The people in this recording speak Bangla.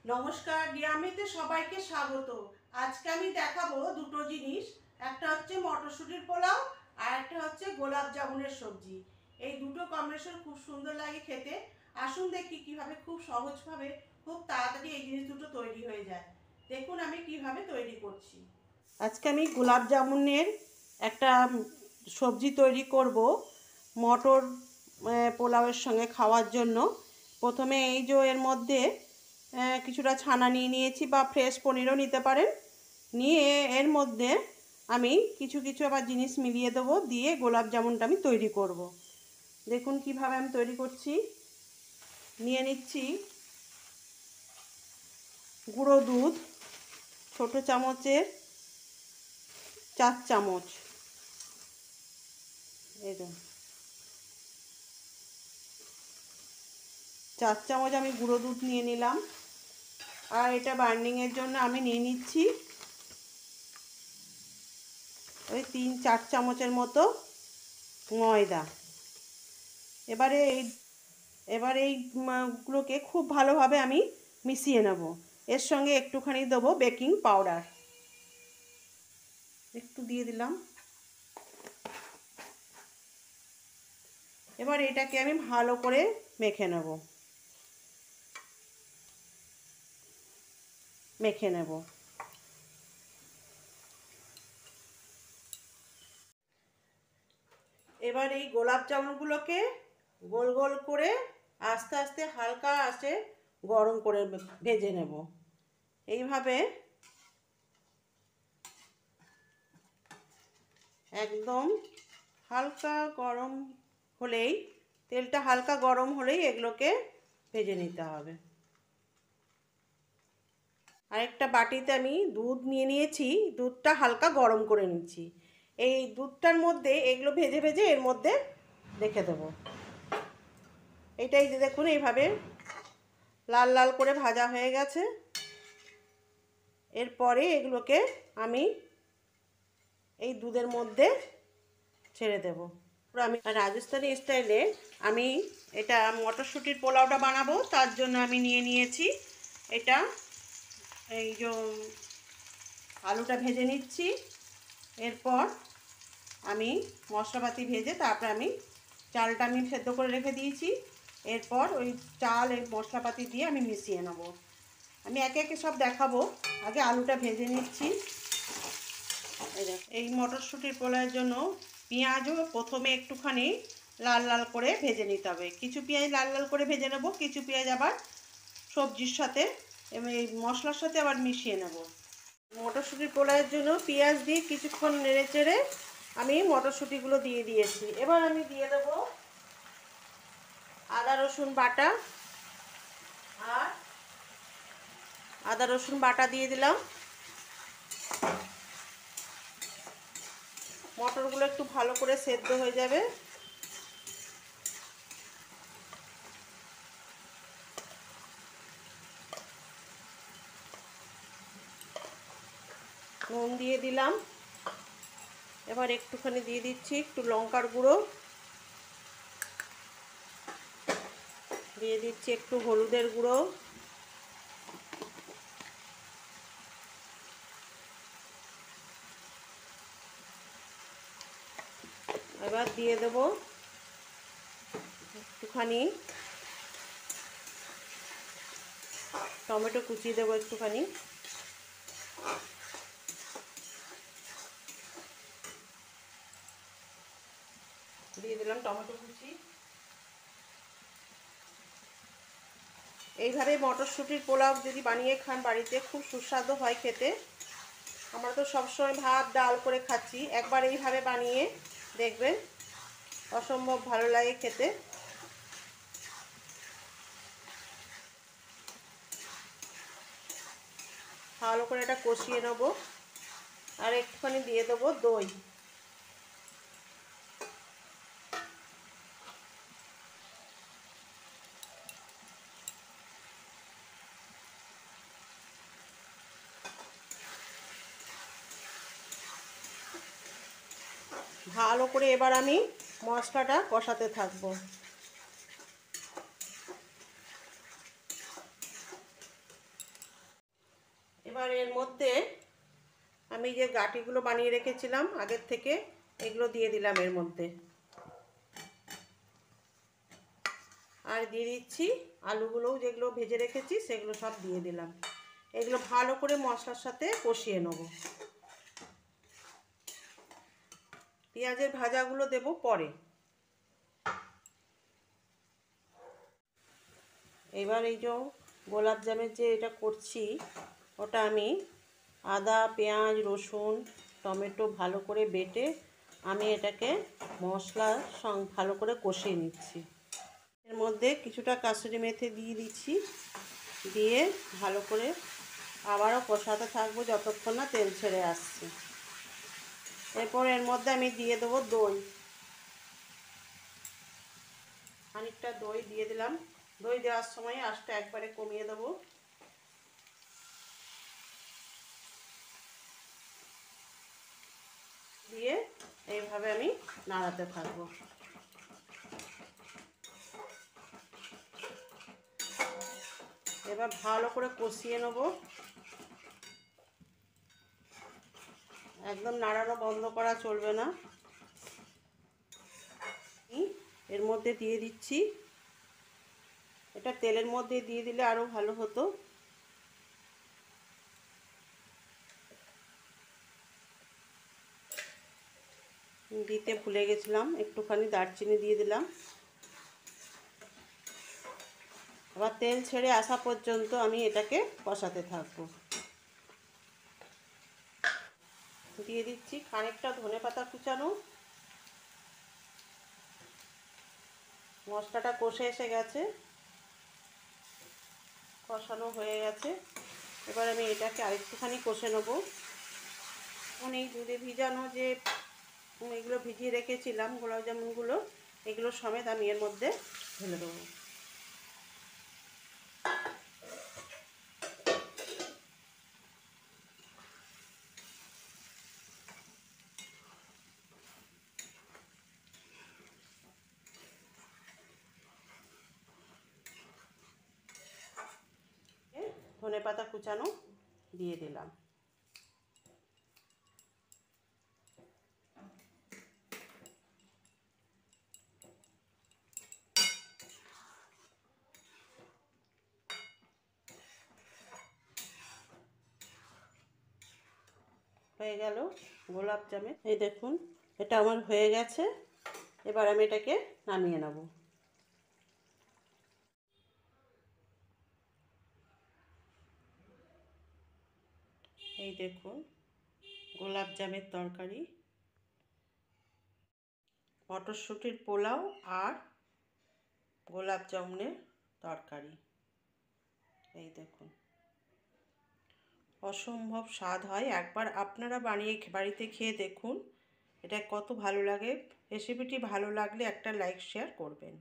নমস্কার, গ্রামেতে সবাইকে স্বাগত। আজকে আমি দেখাবো দুটো জিনিস। একটা হচ্ছে মটরশুঁটির পোলাও আর একটা হচ্ছে গোলাপ জামুনের সবজি। এই দুটো কম্বিনেশন খুব সুন্দর লাগে খেতে। আসুন দেখি কিভাবে খুব সহজভাবে খুব তাড়াতাড়ি এই জিনিস দুটো তৈরি হয়ে যায়। দেখুন আমি কিভাবে তৈরি করছি। আজকে আমি গোলাপ জামুনের একটা সবজি তৈরি করব মটর পোলাওয়ের সঙ্গে খাওয়ার জন্য। প্রথমে এই যে এর মধ্যে কিছুটা ছানা নিয়ে নিয়েছি, বা ফ্রেশ পনিরও নিতে পারেন। নিয়ে এর মধ্যে আমি কিছু কিছু আবার জিনিস মিলিয়ে দেবো, দিয়ে গোলাপ জামুনটা আমি তৈরি করব। দেখুন কিভাবে আমি তৈরি করছি। নিয়ে নিচ্ছি গুঁড়ো দুধ, ছোটো চামচের 4 চামচ। এই 4 চামচ আমি গুঁড়ো দুধ নিয়ে নিলাম। আর এটা বাইন্ডিংয়ের জন্য আমি নিয়ে নিচ্ছি ওই 3-4 চামচের মতো ময়দা। এবারে এইগুলোকে খুব ভালোভাবে আমি মিশিয়ে নেব। এর সঙ্গে একটুখানি দেবো বেকিং পাউডার, একটু দিয়ে দিলাম। এবার এটাকে আমি ভালো করে মেখে নেব। এবার এই গোলাপ জামুনগুলোকে গোল গোল করে আস্তে আস্তে হালকা আঁচে গরম করে ভেজে নেব। এইভাবে একদম হালকা গরম হলেই, তেলটা হালকা গরম হলেই এগুলোকে ভেজে নিতে হবে। আরেকটা বাটিতে আমি দুধ নিয়ে নিয়েছি, দুধটা হালকা গরম করে নিচ্ছি। এই দুধটার মধ্যে এগুলো ভেজে ভেজে এর মধ্যে রেখে দেবো। এটাই যে দেখুন এইভাবে লাল লাল করে ভাজা হয়ে গেছে। এরপরে এগুলোকে আমি এই দুধের মধ্যে ছেড়ে দেব। আমি রাজস্থানি স্টাইলে আমি এটা মটরশুঁটির পোলাওটা বানাবো, তার জন্য আমি নিয়ে নিয়েছি এটা। এই যে আলুটা ভেজে নিচ্ছি। এরপর আমি মশলাপাতি ভেজে তারপরে আমি চালটা আমি সেদ্ধ করে রেখে দিয়েছি। এরপর ওই চাল এই মশলাপাতি দিয়ে আমি মিশিয়ে নেব। আমি একে একে সব দেখাবো। আগে আলুটা ভেজে নিচ্ছি। এই মটরশুঁটির পোলাওয়ের জন্য পেঁয়াজও প্রথমে একটুখানি লাল লাল করে ভেজে নিতে হবে। কিছু পেঁয়াজ লাল লাল করে ভেজে নেব, কিছু পেঁয়াজ আবার সবজির সাথে এই মশলার সাথে আবার মিশিয়ে নেব। মটরশুঁটির পোলাওয়ের জন্য পেঁয়াজ দিয়ে কিছুক্ষণ নেড়ে চেড়ে আমি মটরশুঁটিগুলো দিয়ে দিয়েছি। এবার আমি দিয়ে দেব আদা রসুন বাটা। আর আদা রসুন বাটা দিয়ে দিলাম। মটরগুলো একটু ভালো করে সেদ্ধ হয়ে যাবে। নুন দিয়ে দিলাম। এবার একটুখানি দিয়ে দিচ্ছি একটু লঙ্কার গুঁড়ো, দিয়ে দিচ্ছি একটু হলুদের গুঁড়ো, এবার দিয়ে দেব একটুখানি টমেটো কুচি, দেবো একটুখানি। দিয়ে দিলাম টমেটো কুচি। এইভাবে মটরশুঁটির পোলাও যদি বানিয়ে খান বাড়িতে, খুব সুস্বাদু হয় খেতে। আমরা তো সবসময় ভাত ডাল করে খাচ্ছি, একবার এইভাবে বানিয়ে দেখবেন, অসম্ভব ভালো লাগে খেতে। ভালো করে এটা কষিয়ে নেব। আর একটুখানি দিয়ে দেবো দই। ভালো করে এবার আমি মশলাটা কষাতে থাকবো। ভালো এবার এর মধ্যে আমি যে গাঁটিগুলো বানিয়ে রেখেছিলাম আগের থেকে, এগুলো দিয়ে দিলাম এর মধ্যে। আর দিয়ে দিচ্ছি আলুগুলোও, যেগুলো ভেজে রেখেছি সেগুলো সব দিয়ে দিলাম। এগুলো ভালো করে মশলার সাথে কষিয়ে নেব। পেঁয়াজের ভাজাগুলো দেব পরে। এবার এই যে গোলাপ জামের যে এটা করছি, ওটা আমি আদা, পেঁয়াজ, রসুন, টমেটো ভালো করে বেটে আমি এটাকে মশলার সঙ্গে ভালো করে কষিয়ে নিচ্ছি। এর মধ্যে কিছুটা কাসুরি মেথি দিয়ে দিচ্ছি, দিয়ে ভালো করে আবারও কষাতে থাকবো যতক্ষণ না তেল ছেড়ে আসছে। এরপর এর মধ্যে আমি দিয়ে দেবো দই। খানিকটা দই দিয়ে দিলাম। দই দেওয়ার সময় আঁচটা একবারে কমিয়ে দেবো। দিয়ে এইভাবে আমি নাড়াতে থাকবো। এবার ভালো করে কষিয়ে নেব। একদম নাড়ানো বন্ধ করা চলবে না। এর মধ্যে দিয়ে দিচ্ছি, এটা তেলের মধ্যে দিয়ে দিলে আরো ভালো হতো। দিতে ভুলে গেছিলাম, একটুখানি দারচিনি দিয়ে দিলাম। আবার তেল ছেড়ে আসা পর্যন্ত আমি এটাকে কষাতে থাকবো। দিয়ে দিচ্ছি খানিকটা ধনেপাতা কুচানো। মশলাটা কষে এসে গেছে, কষানো হয়ে গেছে। এবার আমি এটাকে আরেকটুখানি কষে নেব। এই দুধে ভিজানো যে এগুলো ভিজিয়ে রেখেছিলাম গোলাপ জামুনগুলো, এগুলো সমেত আমি এর মধ্যে ঢেলে দেবো। ধনেপাতা কুচানো দিয়ে দিলাম। হয়ে গেল গোলাপ জামে। এই দেখুন এটা আমার হয়ে গেছে। এবার আমি এটাকে নামিয়ে নেব। এই দেখুন গোলাপ জামের তরকারি, মটরশুঁটির পোলাও আর গোলাপ জামুনের তরকারি। এই দেখুন অসম্ভব স্বাদ হয়। একবার আপনারা বাড়িতে খেয়ে দেখুন এটা কত ভালো লাগে। রেসিপিটি ভালো লাগলে একটা লাইক শেয়ার করবেন।